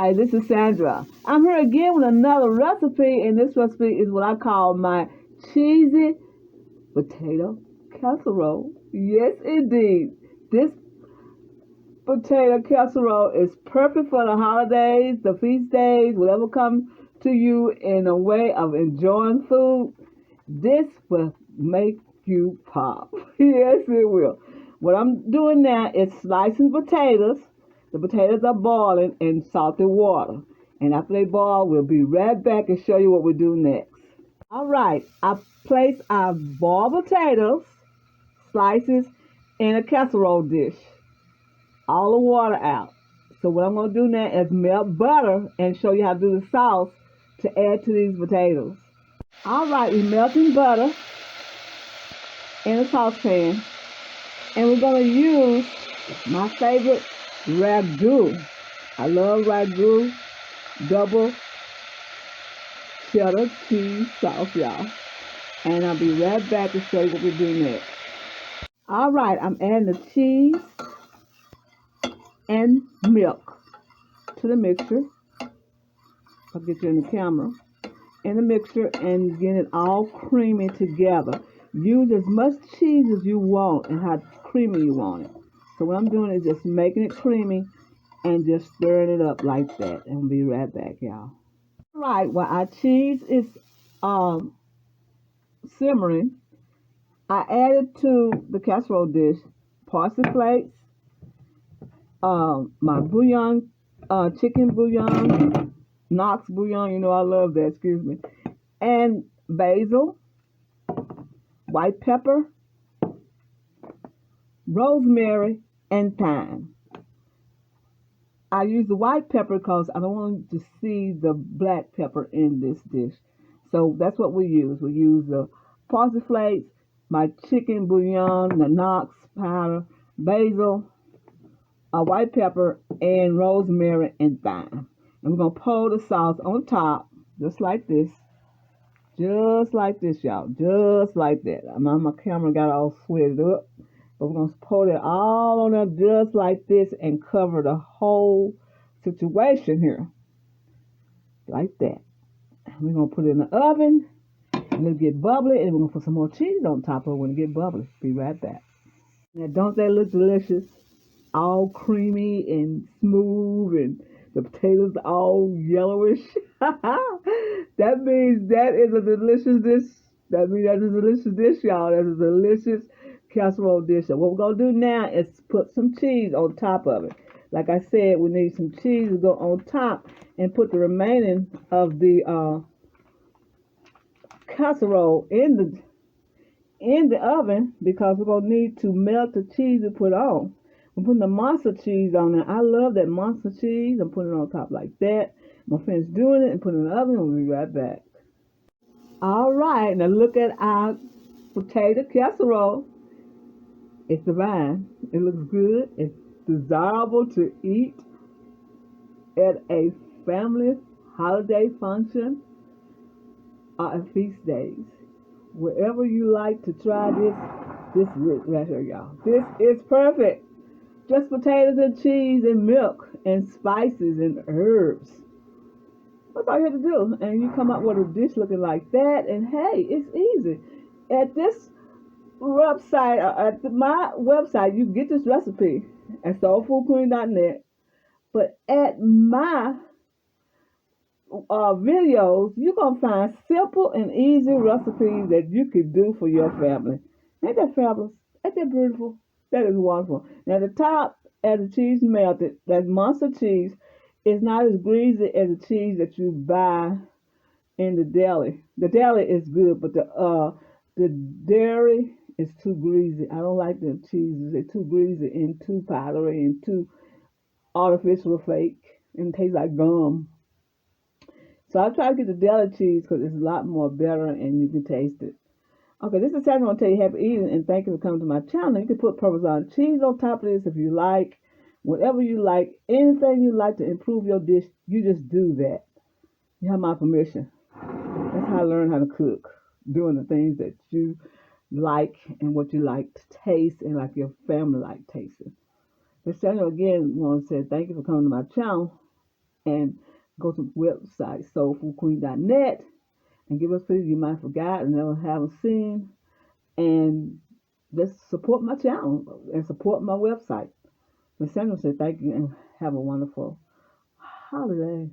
Hi, this is Sandra. I'm here again with another recipe, and this recipe is what I call my cheesy potato casserole. Yes, indeed. This potato casserole is perfect for the holidays, the feast days, whatever comes to you in a way of enjoying food. This will make you pop. Yes, it will. What I'm doing now is slicing potatoes. The potatoes are boiling in salted water. And after they boil, we'll be right back and show you what we do next. All right, I place our boiled potatoes, slices, in a casserole dish. All the water out. So what I'm going to do now is melt butter and show you how to do the sauce to add to these potatoes. All right, we're melting butter in a saucepan, and we're going to use my favorite ragu. I love ragu double cheddar cheese sauce, y'all. And I'll be right back to show you what we do next. All right, I'm adding the cheese and milk to the mixture. I'll get you in the camera. In the mixture and get it all creamy together. Use as much cheese as you want and how creamy you want it. So what I'm doing is just making it creamy and just stirring it up like that. And we'll be right back, y'all. All right, while our cheese is simmering, I added to the casserole dish parsley flakes, my bouillon, chicken bouillon, Knox bouillon, you know I love that, excuse me, and basil, white pepper, rosemary, and thyme. I use the white pepper because I don't want to see the black pepper in this dish. So that's what we use. We use the parsley flakes, my chicken bouillon, the Knox powder, basil, white pepper, and rosemary and thyme. And we're going to pour the sauce on top, just like this. Just like this, y'all. Just like that. My camera got all sweated up. But we're going to pour it all on there just like this and cover the whole situation here. Like that. We're going to put it in the oven. And it'll get bubbly. And we're going to put some more cheese on top of it when it gets bubbly. Be right back. Now, don't they look delicious? All creamy and smooth, and the potatoes all yellowish. That means that is a delicious dish. That means that's a delicious dish, y'all. That's a delicious casserole dish. So what we're going to do now is put some cheese on top of it. Like I said, we need some cheese to go on top and put the remaining of the casserole in the oven because we're going to need to melt the cheese to put on. I'm putting the monster cheese on there. I love that monster cheese. I'm putting it on top like that. I'm going to finish doing it and put it in the oven and we'll be right back. All right, now look at our potato casserole. It's divine. It looks good. It's desirable to eat at a family holiday function or at feast days. Wherever you like to try this is it right here, y'all. This is perfect. Just potatoes and cheese and milk and spices and herbs. That's all you have to do. And you come up with a dish looking like that. And hey, it's easy. At this website, at my website, you get this recipe at soulfoodqueen.net. But at my videos, you're going to find simple and easy recipes that you could do for your family. Ain't that fabulous? Ain't that beautiful? That is wonderful. Now the top, as the cheese melted, that monster cheese is not as greasy as the cheese that you buy in the deli. The deli is good, but the dairy is too greasy. I don't like the cheeses. They're too greasy and too powdery and too artificial fake and tastes like gum. So I try to get the deli cheese because it's a lot more better and you can taste it. Okay, this is Sandra. I want to tell you happy eating and thank you for coming to my channel. You can put Parmesan cheese on top of this if you like. Whatever you like, anything you like to improve your dish, you just do that. You have my permission. That's how I learn how to cook. Doing the things that you like and what you like to taste and like your family like tasting. Miss Sandra again want to say thank you for coming to my channel. and go to the website soulfoodqueen.net and give us food you might have forgotten, never haven't seen, and just support my channel and support my website. Miss Sandra said thank you and have a wonderful holiday.